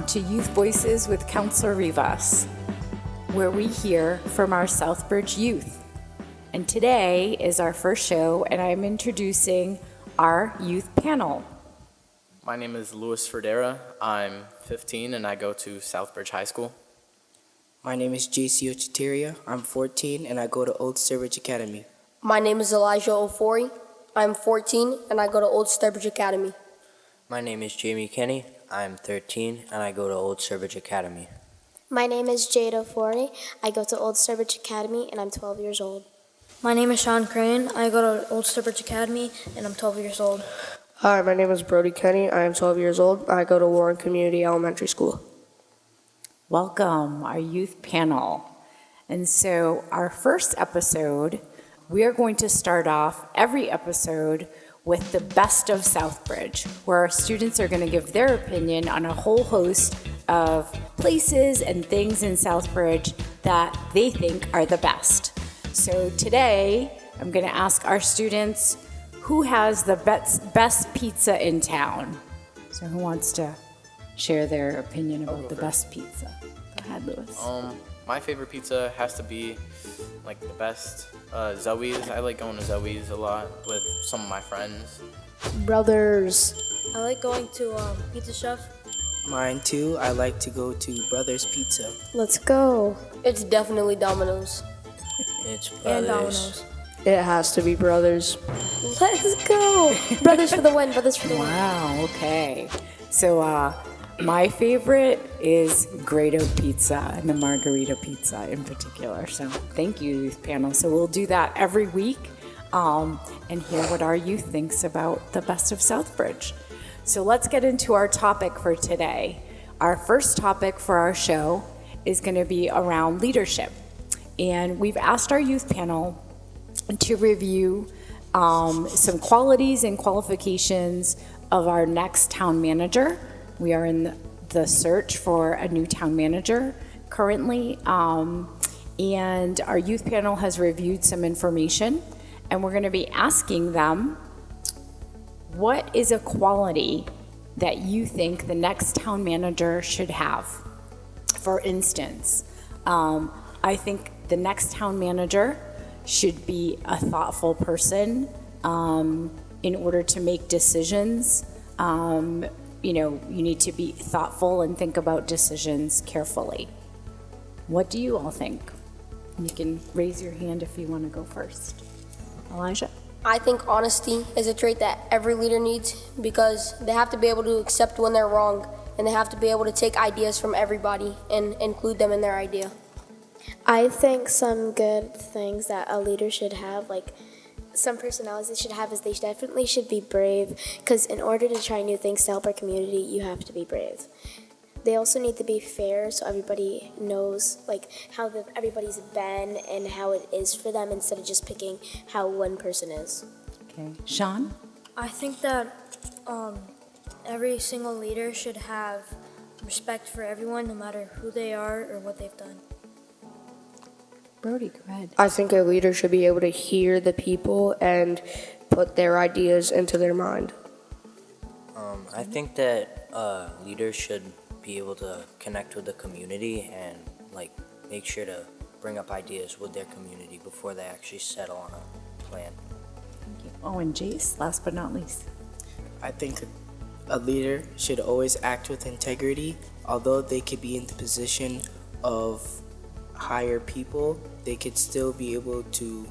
to Youth Voices with Councilor Rivas, where we hear from our Southbridge youth. And today is our first show, and I'm introducing our youth panel. My name is Luis Ferdera. I'm 15 and I go to Southbridge High School. My name is JC Ochiteria. I'm 14 and I go to Old Sturbridge Academy. My name is Elijah Ofori. I'm 14 and I go to Old Sturbridge Academy. My name is Jamie Kenny. I'm 13 and I go to Old Sturbridge Academy. My name is Jade Ofori. I go to Old Sturbridge Academy and I'm 12 years old. My name is Sean Crane. I go to Old Sturbridge Academy and I'm 12 years old. Hi, my name is Brody Kenny. I am 12 years old. I go to Warren Community Elementary School. Welcome, our youth panel. And so our first episode, we are going to start off every episode with the best of Southbridge, where our students are going to give their opinion on a whole host of places and things in Southbridge that they think are the best. So today, I'm going to ask our students who has the best pizza in town. So who wants to share their opinion about the best pizza? Go ahead, Lewis. My favorite pizza has to be like the best Zoe's. I like going to Zoe's a lot with some of my friends. Brothers. I like going to Pizza Chef. Mine too. I like to go to Brothers Pizza. Let's go. It's definitely Domino's. It's And Brothers. Domino's. It has to be Brothers. Let's go. Brothers for the win. Brothers for the win. Wow, okay. So my favorite is Grado Pizza and the Margarita Pizza in particular. So thank you, youth panel. So we'll do that every week and hear what our youth thinks about the best of Southbridge. So let's get into our topic for today. Our first topic for our show is going to be around leadership. And we've asked our youth panel to review some qualities and qualifications of our next town manager. We are in the search for a new town manager currently, and our youth panel has reviewed some information, and we're going to be asking them, what is a quality that you think the next town manager should have? For instance, I think the next town manager should be a thoughtful person in order to make decisions. You need to be thoughtful and think about decisions carefully. What do you all think? You can raise your hand if you want to go first. Elijah? I think honesty is a trait that every leader needs because they have to be able to accept when they're wrong and they have to be able to take ideas from everybody and include them in their idea. I think some good things that a leader should have, like some personalities they should have, is they definitely should be brave, because in order to try new things to help our community, you have to be brave. They also need to be fair, so everybody knows like how everybody's been and how it is for them, instead of just picking how one person is. Okay. Sean? I think that every single leader should have respect for everyone, no matter who they are or what they've done. Brody, go ahead. I think a leader should be able to hear the people and put their ideas into their mind. I think that leaders should be able to connect with the community and like make sure to bring up ideas with their community before they actually settle on a plan. Thank you. Oh, and Jace, last but not least. I think a leader should always act with integrity. Although they could be in the position of higher people, they could still be able to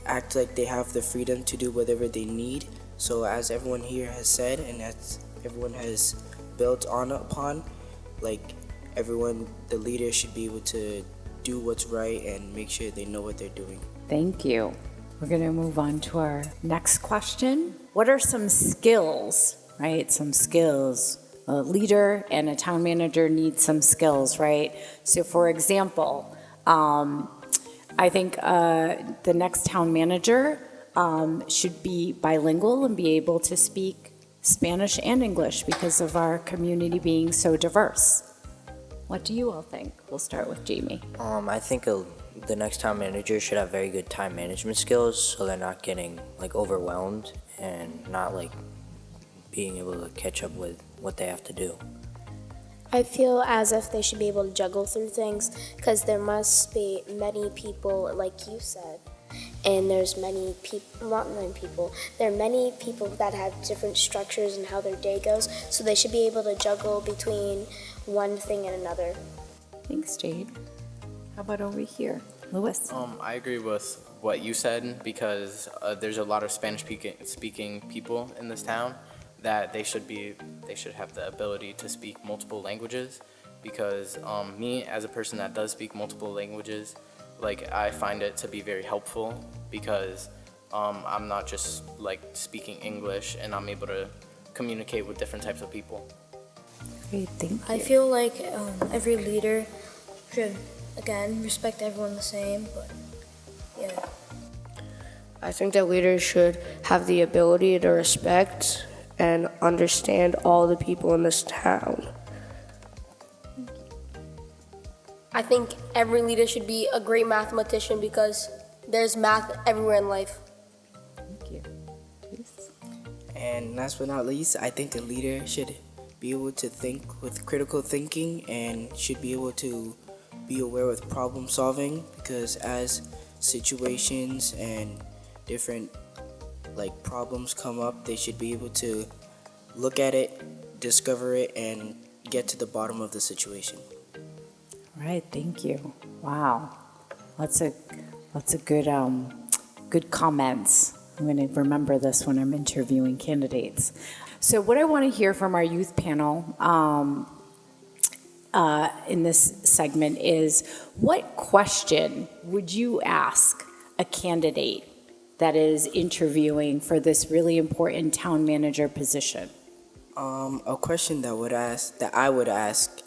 act like they have the freedom to do whatever they need. So as everyone here has said, and as everyone has built on upon, like the leader should be able to do what's right and make sure they know what they're doing. Thank you. We're going to move on to our next question. What are some skills, right? Some skills. A leader and a town manager need some skills, right? So for example, I think the next town manager should be bilingual and be able to speak Spanish and English because of our community being so diverse. What do you all think? We'll start with Jamie. I think the next town manager should have very good time management skills, so they're not getting like overwhelmed and not like being able to catch up with what they have to do. I feel as if they should be able to juggle through things because there must be many people, like you said, and there's many people, not many people, there are many people that have different structures and how their day goes, so they should be able to juggle between one thing and another. Thanks, Jade. How about over here? Louis? I agree with what you said because there's a lot of Spanish-speaking people in this town that they should have the ability to speak multiple languages because me as a person that does speak multiple languages, like I find it to be very helpful because I'm not just like speaking English and I'm able to communicate with different types of people. Great, thank you. I feel like every leader should, again, respect everyone the same, but yeah. I think that leaders should have the ability to respect and understand all the people in this town. I think every leader should be a great mathematician because there's math everywhere in life. Thank you. Please. And last but not least, I think a leader should be able to think with critical thinking and should be able to be aware with problem solving because as situations and different problems come up, they should be able to look at it, discover it, and get to the bottom of the situation. All right, thank you. Wow, lots of good comments. I'm going to remember this when I'm interviewing candidates. So what I want to hear from our youth panel in this segment is, what question would you ask a candidate that is interviewing for this really important town manager position? A question that I would ask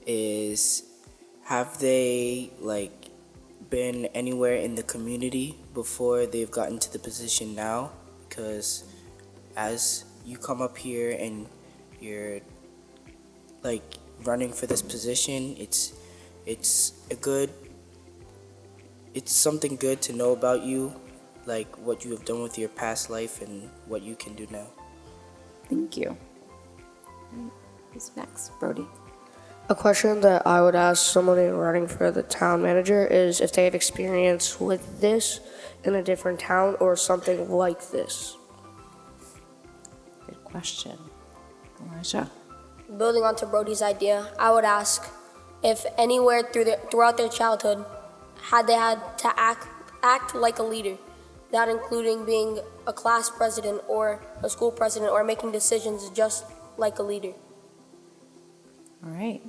is, have they been anywhere in the community before they've gotten to the position now? Because as you come up here and you're running for this position, it's something good to know about you, like what you have done with your past life and what you can do now. Thank you. Who's next? Brody? A question that I would ask someone running for the town manager is if they have experience with this in a different town or something like this. Good question. Elijah? Building onto Brody's idea, I would ask if anywhere throughout their childhood had they had to act like a leader, that including being a class president or a school president or making decisions just like a leader. All right.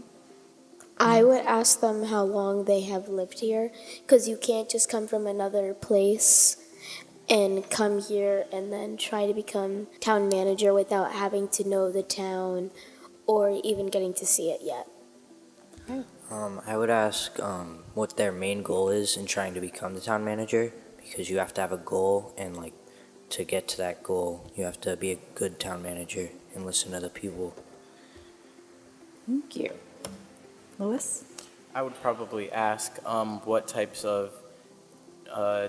I would ask them how long they have lived here, because you can't just come from another place and come here and then try to become town manager without having to know the town or even getting to see it yet. I would ask what their main goal is in trying to become the town manager, because you have to have a goal, and to get to that goal, you have to be a good town manager and listen to the people. Thank you. Louis? I would probably ask what types of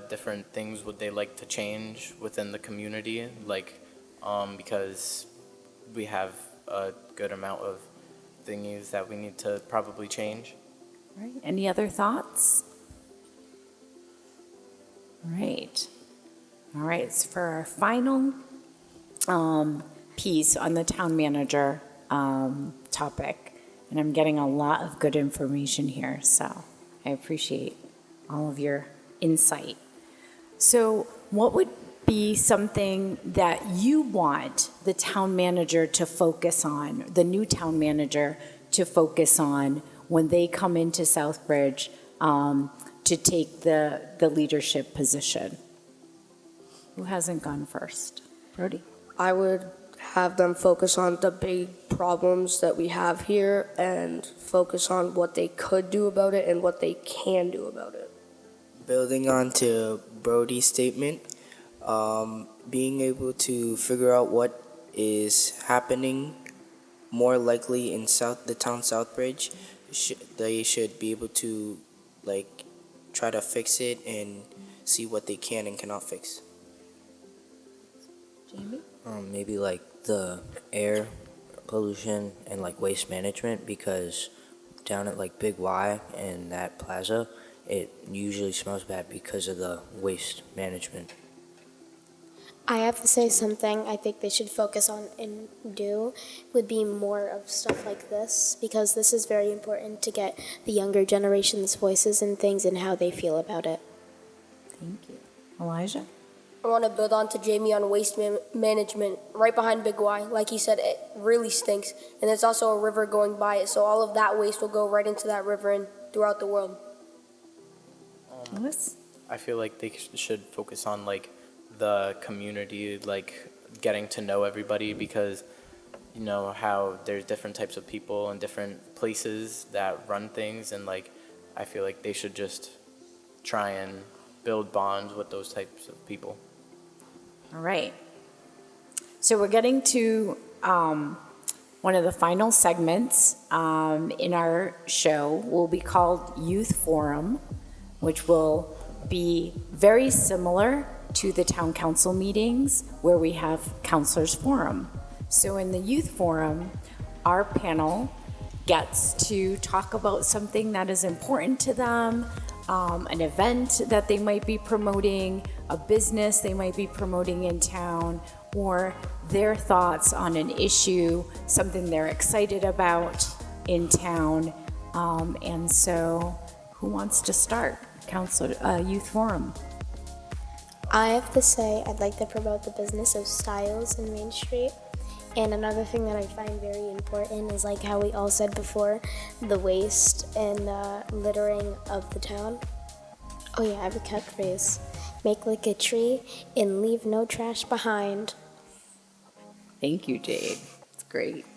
different things would they like to change within the community, because we have a good amount of thingies that we need to probably change. All right. Any other thoughts? All right. All right. So for our final piece on the town manager topic, and I'm getting a lot of good information here, so I appreciate all of your insight. So what would be something that you want the town manager to focus on, the new town manager to focus on when they come into Southbridge to take the leadership position? Who hasn't gone first? Brody? I would have them focus on the big problems that we have here and focus on what they could do about it and what they can do about it. Building on to Brody's statement, being able to figure out what is happening more likely in the town Southbridge, they should be able to try to fix it and see what they can and cannot fix. Jamie? Maybe the air pollution and like waste management, because down at like Big Y and that plaza, it usually smells bad because of the waste management. I have to say something I think they should focus on and do would be more of stuff like this, because this is very important to get the younger generation's voices and things and how they feel about it. Thank you. Elijah? I want to build on to Jamie on waste management right behind Big Y. Like he said, it really stinks. And there's also a river going by it, so all of that waste will go right into that river and throughout the world. Lewis? I feel like they should focus on like the community, like getting to know everybody, because you know how there's different types of people in different places that run things, and like I feel like they should just try and build bonds with those types of people. All right. So we're getting to one of the final segments in our show will be called Youth Forum, which will be very similar to the town council meetings where we have counselors forum. So in the youth forum, our panel gets to talk about something that is important to them, an event that they might be promoting, a business they might be promoting in town, or their thoughts on an issue, something they're excited about in town. And so who wants to start? Councilor, Youth Forum. I have to say I'd like to promote the business of Styles in Main Street. And another thing that I find very important is like how we all said before, the waste and littering of the town. Oh yeah, I have a catchphrase. Make like a tree and leave no trash behind. Thank you, Jade. It's great.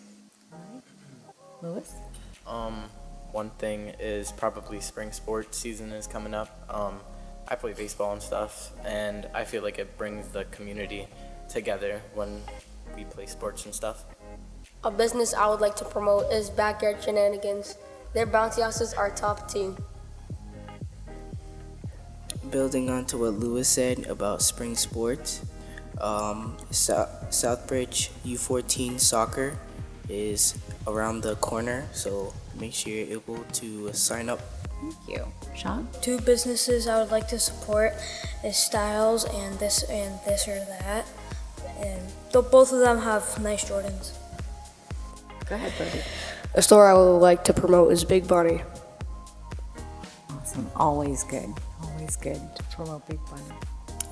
All right. Lewis? One thing is probably spring sports season is coming up. I play baseball and stuff, and I feel like it brings the community together when we play sports and stuff. A business I would like to promote is Backyard Shenanigans. Their bouncy houses are top tier. Building on to what Lewis said about spring sports, Southbridge U14 soccer is around the corner, so make sure you're able to sign up. Thank you. Sean? 2 businesses I would like to support is Styles and this or that. And both of them have nice Jordans. Go ahead, Brody. A store I would like to promote is Big Bunny. Awesome. Always good. Always good to promote Big Bunny.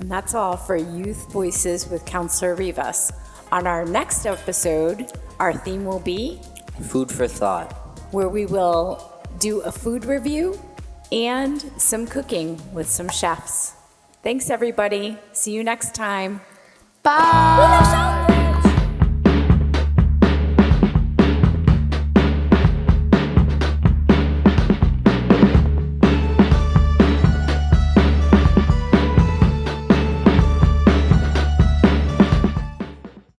And that's all for Youth Voices with Councilor Rivas. On our next episode, our theme will be Food for thought. where we will do a food review and some cooking with some chefs. Thanks, everybody. See you next time. Bye!